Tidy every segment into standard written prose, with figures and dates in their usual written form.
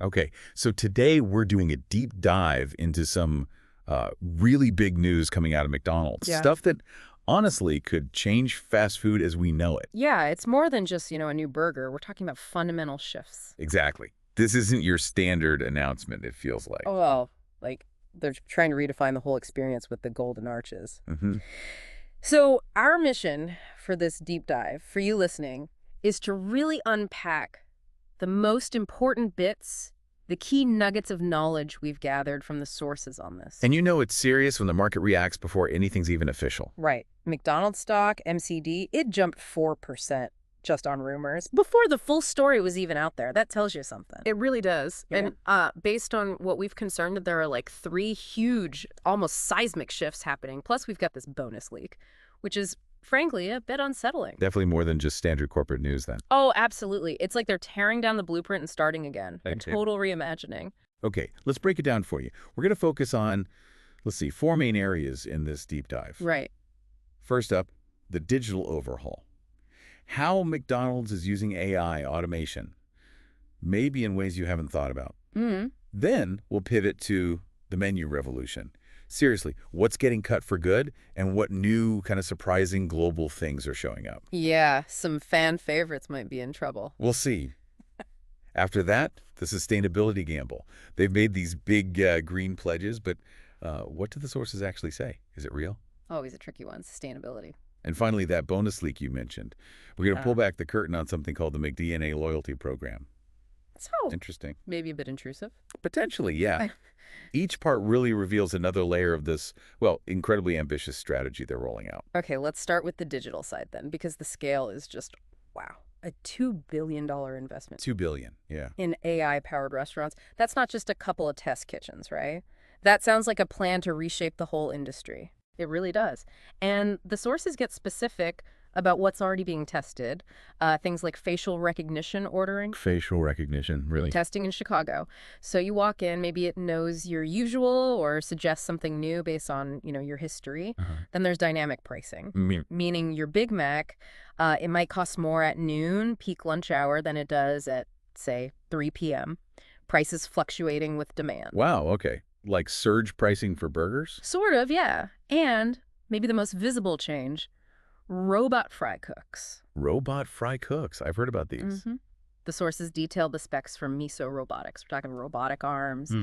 Okay, so today we're doing a deep dive into some really big news coming out of McDonald's. Yeah. Stuff that honestly could change fast food as we know it. Yeah, it's more than just, a new burger. We're talking about fundamental shifts. Exactly. This isn't your standard announcement, it feels like. Oh, well, like they're trying to redefine the whole experience with the golden arches. Hmm. So, our mission for this deep dive, for you listening, is to really unpack the most important bits, the key nuggets of knowledge we've gathered from the sources on this. And you know it's serious when the market reacts before anything's even official. Right. McDonald's stock, MCD, it jumped 4% just on rumors before the full story was even out there. That tells you something. It really does. Yeah. And based on what we've concerned, there are like 3 huge, almost seismic shifts happening. Plus, we've got this bonus leak, which is, frankly, a bit unsettling. Definitely more than just standard corporate news then. Oh, absolutely. It's like they're tearing down the blueprint and starting again. A Okay. total reimagining. Okay, let's break it down for you. We're going to focus on, let's see, 4 main areas in this deep dive. Right. First up, the digital overhaul. How McDonald's is using AI automation, maybe in ways you haven't thought about. Mm. Then we'll pivot to the menu revolution. Seriously, what's getting cut for good and what new kind of surprising global things are showing up? Yeah, some fan favorites might be in trouble. We'll see. After that, the sustainability gamble. They've made these big green pledges, but what do the sources actually say? Is it real? Always a tricky one, sustainability. And finally, that bonus leak you mentioned. We're going to pull back the curtain on something called the McDNA Loyalty Program. So, Interesting. maybe a bit intrusive. Potentially, yeah. Each part really reveals another layer of this, well, incredibly ambitious strategy they're rolling out. Okay, let's start with the digital side then, because the scale is just, wow, a $2 billion investment $2 billion, yeah. in AI-powered restaurants. That's not just a couple of test kitchens, right? That sounds like a plan to reshape the whole industry. It really does. And the sources get specific about what's already being tested, things like facial recognition ordering. Facial recognition, really. Testing in Chicago. So you walk in, maybe it knows your usual or suggests something new based on, your history. Then there's dynamic pricing, meaning your Big Mac, it might cost more at noon, peak lunch hour, than it does at, say, 3 p.m. Prices fluctuating with demand. Wow, okay. Like surge pricing for burgers? Sort of, yeah. And maybe the most visible change, robot fry cooks. Robot fry cooks. I've heard about these. The sources detail the specs for Miso Robotics. We're talking robotic arms,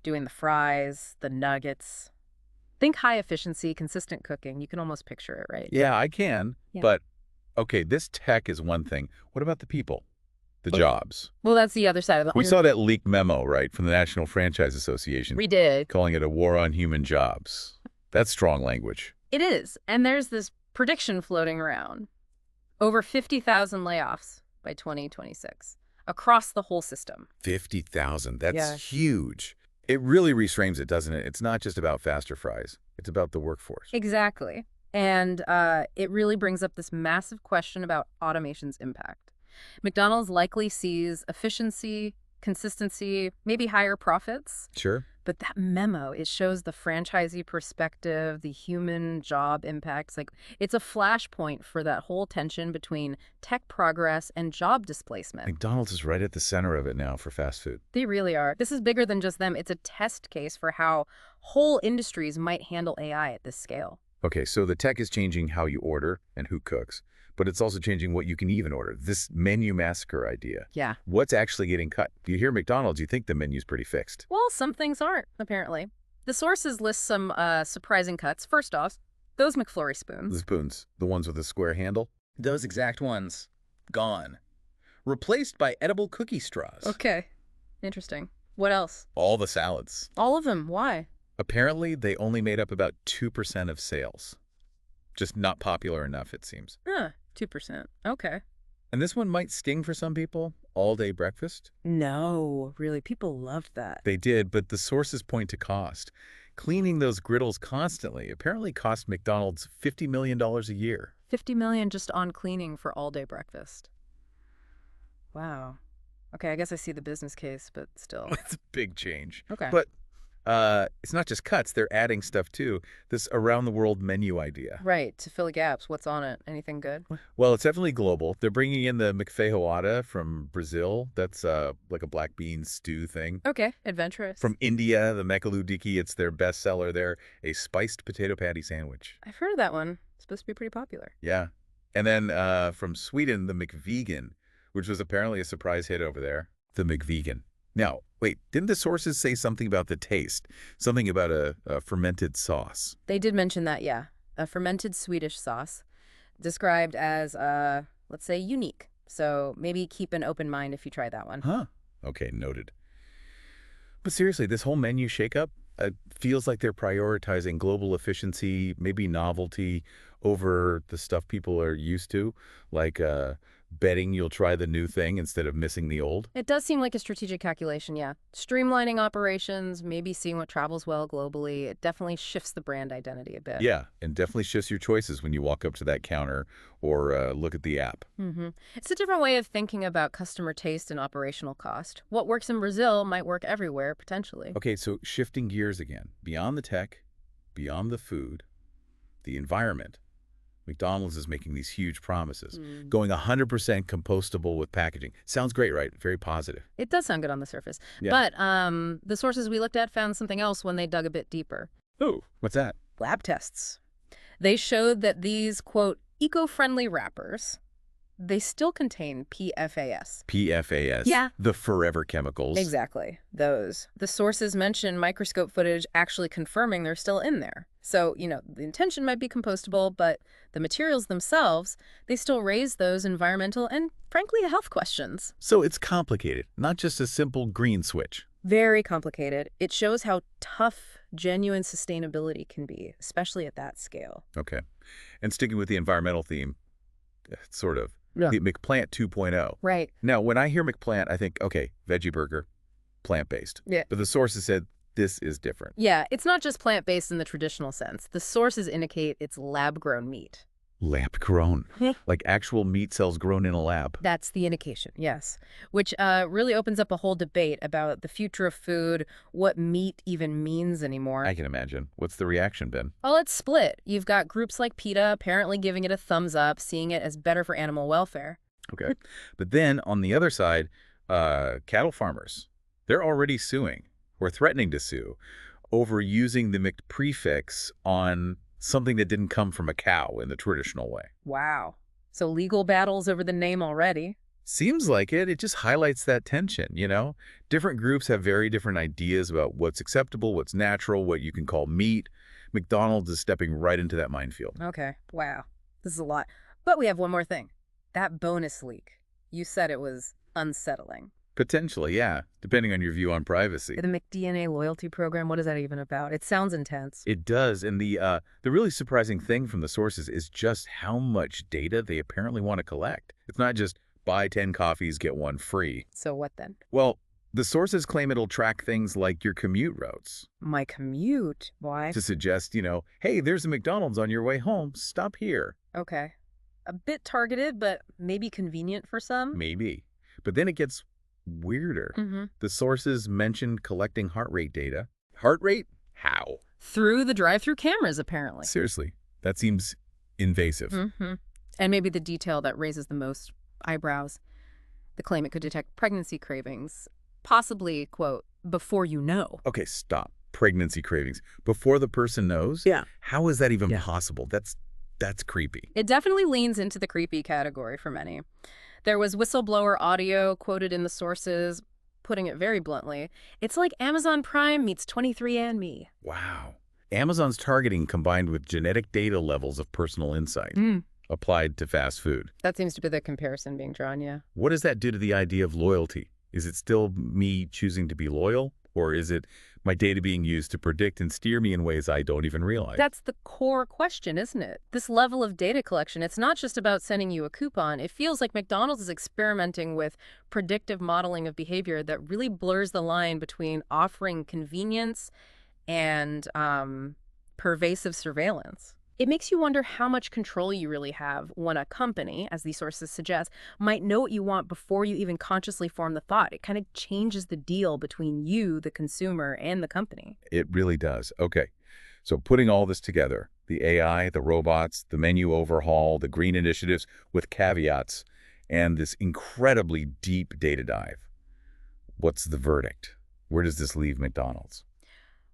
doing the fries, the nuggets. Think high efficiency, consistent cooking. You can almost picture it, right? Yeah, I can. Yeah. But, okay, this tech is one thing. What about the people? The jobs? Well, that's the other side of the We saw that leaked memo, right, from the National Franchise Association, We did. calling it a war on human jobs. That's strong language. It is. And there's this prediction floating around. Over 50,000 layoffs by 2026 across the whole system. 50,000. That's Yeah. huge. It really reframes it, doesn't it? It's not just about faster fries. It's about the workforce. Exactly. And it really brings up this massive question about automation's impact. McDonald's likely sees efficiency, consistency, maybe higher profits. Sure. But that memo, it shows the franchisee perspective, the human job impacts. Like, it's a flashpoint for that whole tension between tech progress and job displacement. McDonald's is right at the center of it now for fast food. They really are. This is bigger than just them. It's a test case for how whole industries might handle AI at this scale. Okay, so the tech is changing how you order and who cooks, but it's also changing what you can even order. This menu massacre idea. Yeah. What's actually getting cut? You hear McDonald's, you think the menu's pretty fixed. Well, some things aren't, apparently. The sources list some surprising cuts. First off, those McFlurry spoons. The spoons, the ones with the square handle. Those exact ones. Gone. Replaced by edible cookie straws. Okay. Interesting. What else? All the salads. All of them. Why? Apparently, they only made up about 2% of sales. Just not popular enough, it seems. 2%. Okay. And this one might sting for some people. All-day breakfast. No, really. People loved that. They did, but the sources point to cost. Cleaning those griddles constantly apparently cost McDonald's $50 million a year. $50 million just on cleaning for all-day breakfast. Wow. Okay, I guess I see the business case, but still. It's a big change. Okay. But It's not just cuts, they're adding stuff too. This around-the-world menu idea. Right, to fill gaps. What's on it? Anything good? Well, it's definitely global. They're bringing in the McFeijoada from Brazil. That's like a black bean stew thing. Okay, adventurous. From India, the Mekaludiki, it's their bestseller there, a spiced potato patty sandwich. I've heard of that one. It's supposed to be pretty popular. Yeah. And then from Sweden, the McVegan, which was apparently a surprise hit over there. The McVegan. Now, wait, didn't the sources say something about the taste? Something about a fermented sauce? They did mention that, yeah. A fermented Swedish sauce described as, let's say, unique. So maybe keep an open mind if you try that one. Huh. Okay, noted. But seriously, this whole menu shakeup feels like they're prioritizing global efficiency, maybe novelty over the stuff people are used to, like betting you'll try the new thing instead of missing the old. It does seem like a strategic calculation, yeah. Streamlining operations, maybe seeing what travels well globally. It definitely shifts the brand identity a bit. Yeah, and definitely shifts your choices when you walk up to that counter or look at the app. It's a different way of thinking about customer taste and operational cost. What works in Brazil might work everywhere, potentially. Okay, so shifting gears again. Beyond the tech, beyond the food, the environment. McDonald's is making these huge promises, going 100% compostable with packaging. Sounds great, right? Very positive. It does sound good on the surface. Yeah. But the sources we looked at found something else when they dug a bit deeper. Oh, what's that? Lab tests. They showed that these, quote, eco-friendly wrappers, they still contain PFAS. PFAS. Yeah. The forever chemicals. Exactly. Those. The sources mention microscope footage actually confirming they're still in there. So, the intention might be compostable, but the materials themselves, they still raise those environmental and, frankly, health questions. So it's complicated, not just a simple green switch. Very complicated. It shows how tough genuine sustainability can be, especially at that scale. Okay. And sticking with the environmental theme, sort of. Yeah. The McPlant 2.0. Right. Now, when I hear McPlant, I think, okay, veggie burger, plant-based. Yeah. But the sources said this is different. Yeah, it's not just plant-based in the traditional sense. The sources indicate it's lab-grown meat. Lab-grown. Like actual meat cells grown in a lab. That's the indication, yes. Which really opens up a whole debate about the future of food, what meat even means anymore. I can imagine. What's the reaction been? Well, it's split. You've got groups like PETA apparently giving it a thumbs up, seeing it as better for animal welfare. Okay. But then, on the other side, cattle farmers, they're already suing, or threatening to sue, over using the Mc prefix on something that didn't come from a cow in the traditional way. Wow. So legal battles over the name already. Seems like it. It just highlights that tension, Different groups have very different ideas about what's acceptable, what's natural, what you can call meat. McDonald's is stepping right into that minefield. Okay. Wow. This is a lot. But we have one more thing. That bonus leak. You said it was unsettling. Potentially, yeah, depending on your view on privacy. The McDNA Loyalty Program, what is that even about? It sounds intense. It does, and the really surprising thing from the sources is just how much data they apparently want to collect. It's not just buy 10 coffees, get one free. So what then? Well, the sources claim it'll track things like your commute routes. My commute? Why? To suggest, hey, there's a McDonald's on your way home, stop here. Okay. A bit targeted, but maybe convenient for some? Maybe. But then it gets weirder. The sources mentioned collecting heart rate data. Heart rate? How? Through the drive-through cameras, apparently. Seriously, that seems invasive. And maybe the detail that raises the most eyebrows. The claim it could detect pregnancy cravings, possibly, quote, before you know. Okay, stop. Pregnancy cravings. Before the person knows? Yeah. How is that even possible? That's creepy. It definitely leans into the creepy category for many. There was whistleblower audio quoted in the sources, putting it very bluntly. It's like Amazon Prime meets 23andMe. Wow. Amazon's targeting combined with genetic data levels of personal insight applied to fast food. That seems to be the comparison being drawn, yeah. What does that do to the idea of loyalty? Is it still me choosing to be loyal? Or is it my data being used to predict and steer me in ways I don't even realize? That's the core question, isn't it? This level of data collection, it's not just about sending you a coupon. It feels like McDonald's is experimenting with predictive modeling of behavior that really blurs the line between offering convenience and pervasive surveillance. It makes you wonder how much control you really have when a company, as these sources suggest, might know what you want before you even consciously form the thought. It kind of changes the deal between you, the consumer, and the company. It really does. Okay. So putting all this together, the AI, the robots, the menu overhaul, the green initiatives with caveats, and this incredibly deep data dive. What's the verdict? Where does this leave McDonald's?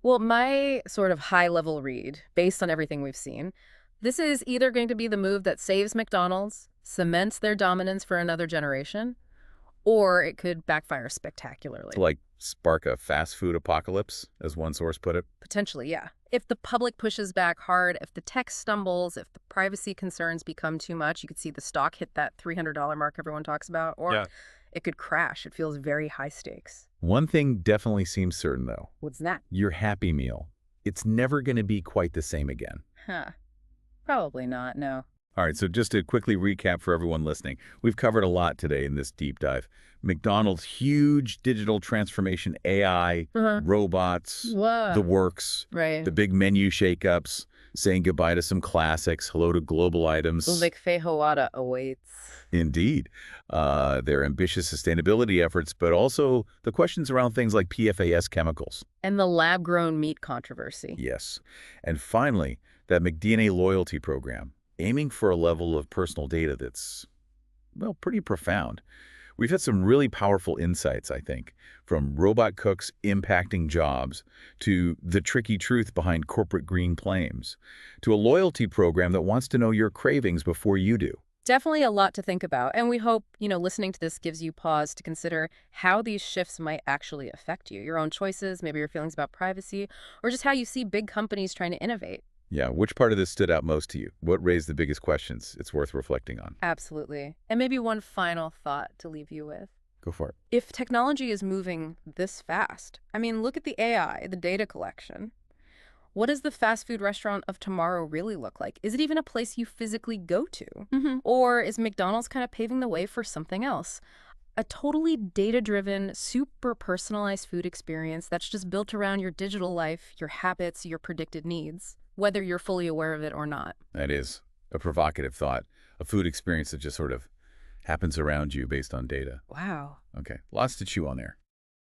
Well, my sort of high-level read, based on everything we've seen, this is either going to be the move that saves McDonald's, cements their dominance for another generation, or it could backfire spectacularly. To like spark a fast food apocalypse, as one source put it? Potentially, yeah. If the public pushes back hard, if the tech stumbles, if the privacy concerns become too much, you could see the stock hit that $300 mark everyone talks about, or it could crash. It feels very high stakes. One thing definitely seems certain, though. What's that? Your Happy Meal. It's never going to be quite the same again. Huh. Probably not, no. All right, so just to quickly recap for everyone listening, we've covered a lot today in this deep dive. McDonald's huge digital transformation, AI, robots, the works, the big menu shakeups, saying goodbye to some classics, hello to global items. Like Feijoada awaits. Indeed. Their ambitious sustainability efforts, but also the questions around things like PFAS chemicals. And the lab-grown meat controversy. Yes. And finally, that McDNA Loyalty Program, aiming for a level of personal data that's, well, pretty profound. We've had some really powerful insights, I think, from robot cooks impacting jobs to the tricky truth behind corporate green claims, to a loyalty program that wants to know your cravings before you do. Definitely a lot to think about, and we hope, listening to this gives you pause to consider how these shifts might actually affect you, your own choices, maybe your feelings about privacy, or just how you see big companies trying to innovate. Yeah, which part of this stood out most to you? What raised the biggest questions it's worth reflecting on? Absolutely. And maybe one final thought to leave you with. Go for it. If technology is moving this fast, look at the AI, the data collection. What does the fast food restaurant of tomorrow really look like? Is it even a place you physically go to? Or is McDonald's kind of paving the way for something else? A totally data-driven, super personalized food experience that's just built around your digital life, your habits, your predicted needs, whether you're fully aware of it or not. That is a provocative thought, a food experience that just sort of happens around you based on data. Wow. Okay, lots to chew on there.